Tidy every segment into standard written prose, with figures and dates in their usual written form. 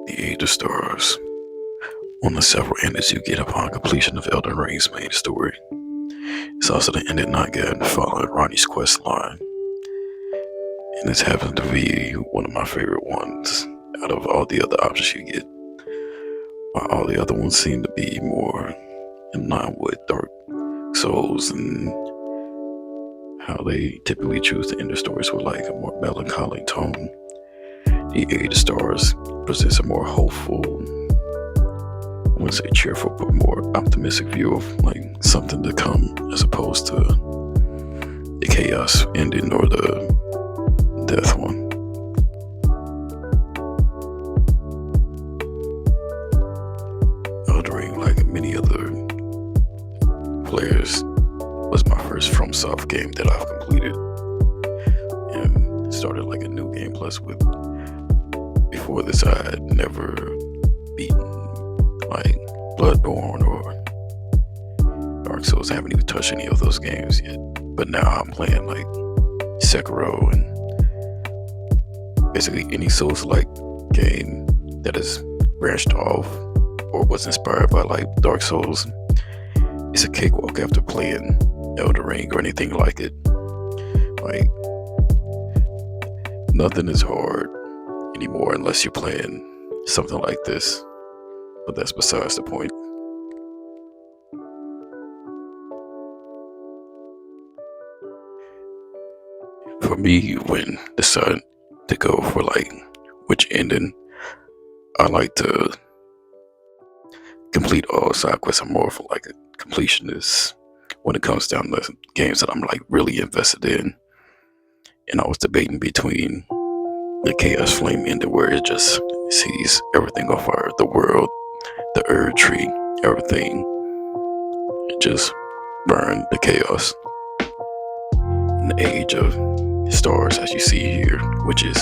The Age of Stars. One of several endings you get upon completion of Elden Ring's main story. It's also the ending not getting following Ronnie's quest line, and this happens to be one of my favorite ones out of all the other options you get. While all the other ones seem to be more in line with Dark Souls and how they typically choose to end their stories with like a more melancholy tone. The Age of Stars presents a more hopeful, I wouldn't say cheerful, but more optimistic view of like something to come, as opposed to the chaos ending or the death one. Elden Ring, like many other players, was my first FromSoft game that I've completed, and started like a new game plus with. Before this, I had never beaten like Bloodborne or Dark Souls. I haven't even touched any of those games yet. But now I'm playing like Sekiro and basically any Souls-like game that is branched off or was inspired by like Dark Souls. It's a cakewalk after playing Elden Ring or anything like it. Like, nothing is hard anymore unless you're playing something like this, but that's besides the point. For me, when deciding to go for like which ending, I like to complete all side quests. I'm more for like a completionist when it comes down to games that I'm like really invested in, and I was debating between the Chaos Flame ending, where it just sees everything on fire, the world, the Erd Tree, everything. It just burned the chaos. In the Age of Stars, as you see here, which is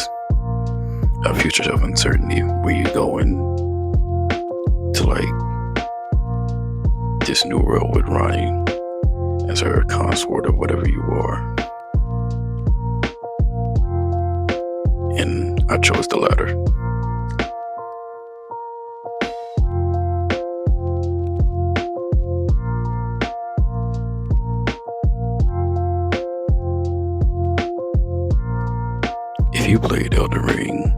a future of uncertainty, where you go into like this new world with Ronnie as her consort or whatever you are. And I chose the latter. If you played Elden Ring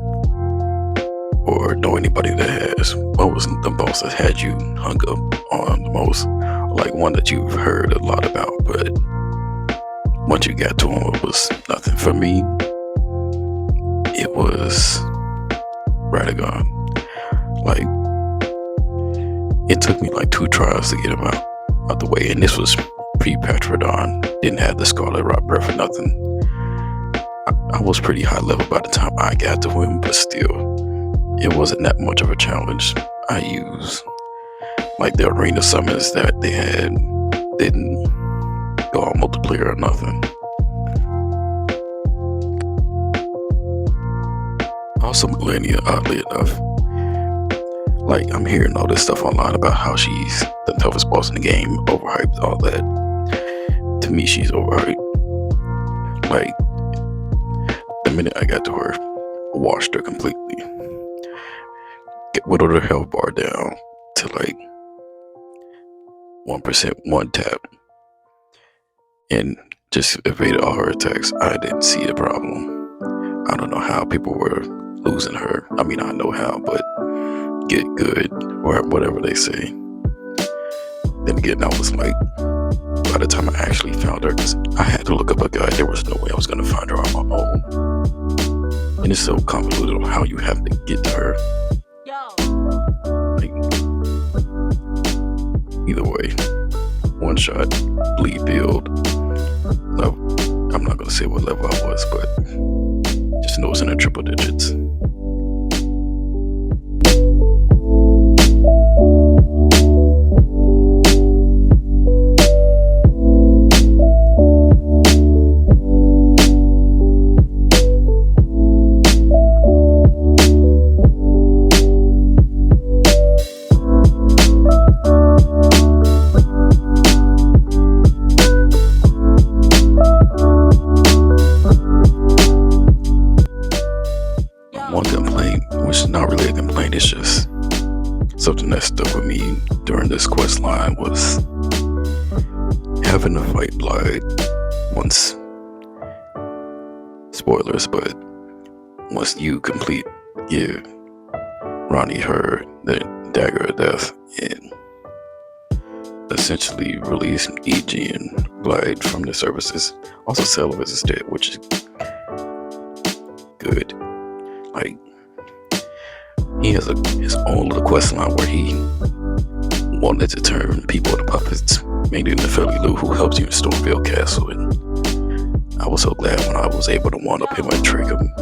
or know anybody that has, what was the boss that had you hung up on the most? Like one that you've heard a lot about, but once you got to him, it was nothing. For me, it was Radagon. Like, it took me like 2 tries to get him out the way, and this was pre-Petrodon. Didn't have the Scarlet Rot breath or nothing. I was pretty high level by the time I got to him, but still, it wasn't that much of a challenge. I used like the arena summons that they had, didn't go on multiplayer or nothing. Also, Millennia, oddly enough, like I'm hearing all this stuff online about how she's the toughest boss in the game, overhyped, all that. To me, she's overhyped. Like, the minute I got to her, I washed her completely. Whittled her health bar down to like 1%, one tap, and just evaded all her attacks. I didn't see a problem. I don't know how people were losing her. I mean, I know how, but get good or whatever they say. Then again, I was like, by the time I actually found her, because I had to look up a guide, there was no way I was going to find her on my own. And it's so convoluted on how you have to get to her. Like, either way, one shot, bleed build. Level. I'm not going to say what level I was, but just know it's in the triple digits. which is not really a complaint, it's just something that stuck with me during this quest line was having to fight Blythe once, spoilers, but once you give Ronnie her the dagger of death and essentially release E.G. and Blythe from the services. Also, Selvus is dead, which is good. Like, he has his own little quest line where he wanted to turn people into puppets, mainly in the Philly Lou, who helps you in Stormville Castle. And I was so glad when I was able to one up him and trick him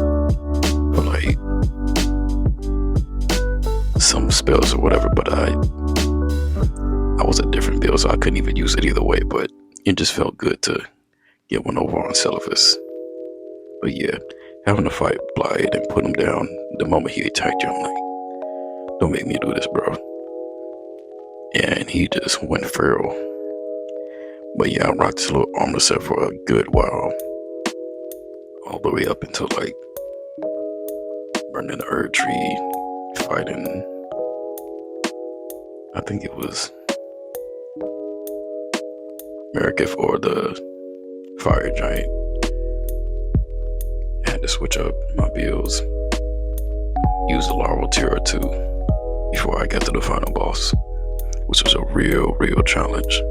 for like some spells or whatever, but I was a different build, so I couldn't even use it either way, but it just felt good to get one over on Selvus. But yeah, having to fight Blythe and put him down the moment he attacked you, I'm like, don't make me do this, bro. And he just went feral. But yeah, I rocked this little armor set for a good while, all the way up until like burning the Erd tree, fighting, I think it was Marikith or the fire giant. I had to switch up my builds, use the Larval Terror too before I got to the final boss, which was a real challenge.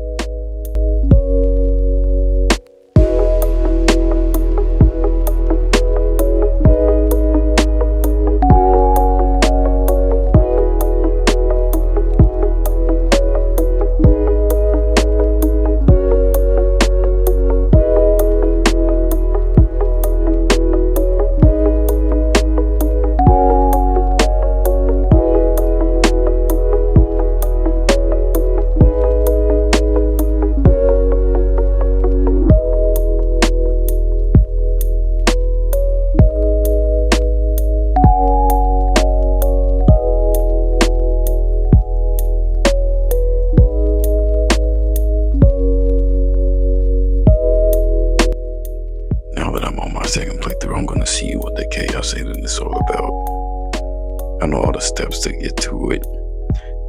Second playthrough, I'm gonna see what the chaos ending is all about. I know all the steps to get to it.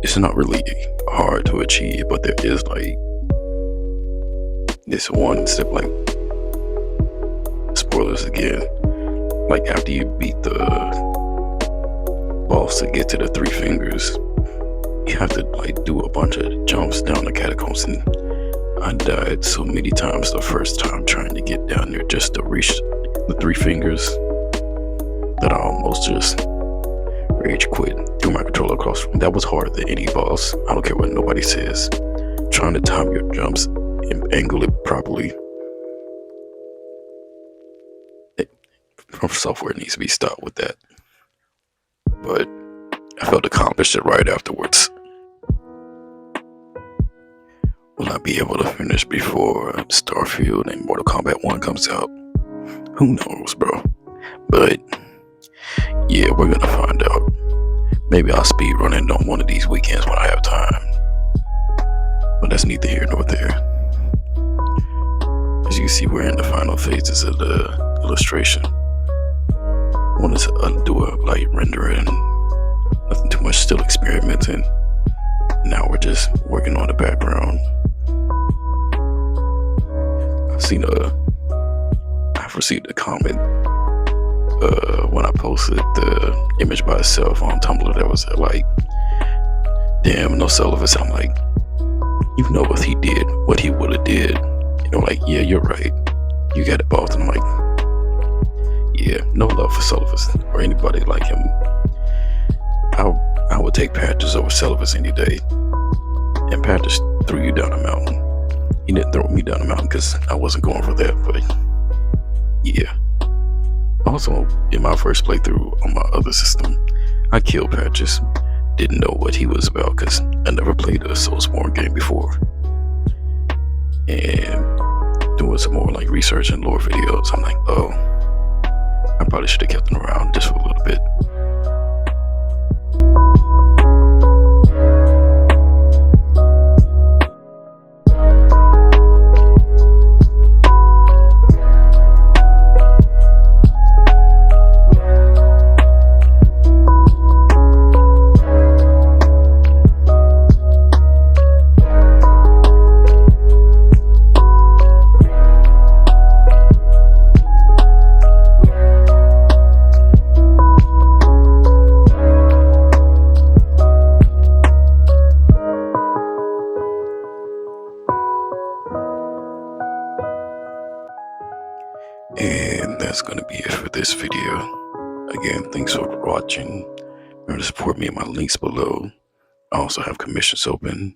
It's not really hard to achieve, but there is like this one step, like spoilers again. Like after you beat the boss to get to the three fingers, you have to like do a bunch of jumps down the catacombs, and I died so many times the first time trying to get down there just to reach the three fingers that I almost just rage quit, threw my controller across. That was harder than any boss. I don't care what nobody says. Trying to time your jumps and angle it properly. Software needs to be stopped with that. But I felt accomplished it right afterwards. Will I be able to finish before Starfield and Mortal Kombat 1 comes out? Who knows, bro? But yeah, we're gonna find out. Maybe I'll speed run it on one of these weekends when I have time. But that's neither here nor there. As you see, we're in the final phases of the illustration. I wanted to undo a light rendering, nothing too much, still experimenting. Now we're just working on the background. I've received a comment when I posted the image by itself on Tumblr that was like, damn, no Selvus. I'm like, you know what he did, what he would have did. You know, like, yeah, you're right. You got it, both. And I'm like, yeah, no love for Selvus or anybody like him. I would take Patches over Selvus any day. And Patches threw you down a mountain. He didn't throw me down a mountain because I wasn't going for that, but yeah. Also, in my first playthrough on my other system, I killed Patches. Didn't know what he was about because I never played a Soulsbourne game before. And doing some more like research and lore videos, I'm like, oh, I probably should have kept him around just for a little bit. watching. Remember to support me in my links below. I also have commissions open.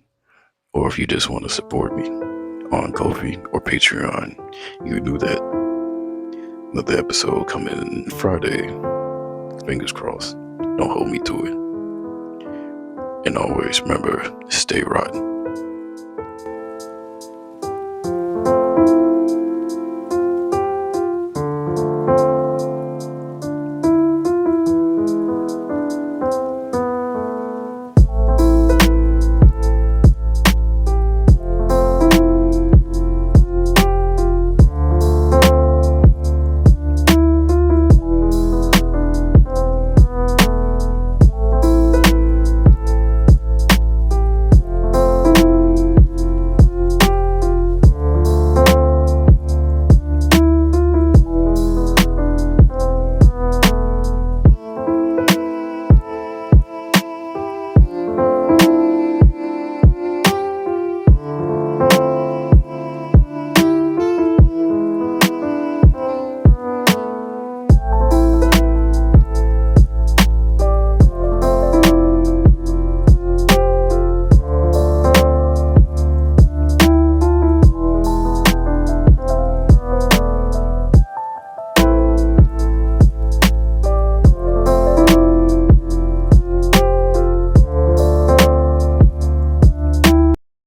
Or if you just want to support me on Ko-fi or Patreon, you can do that. Another episode coming Friday. Fingers crossed. Don't hold me to it. And always remember, stay rotten.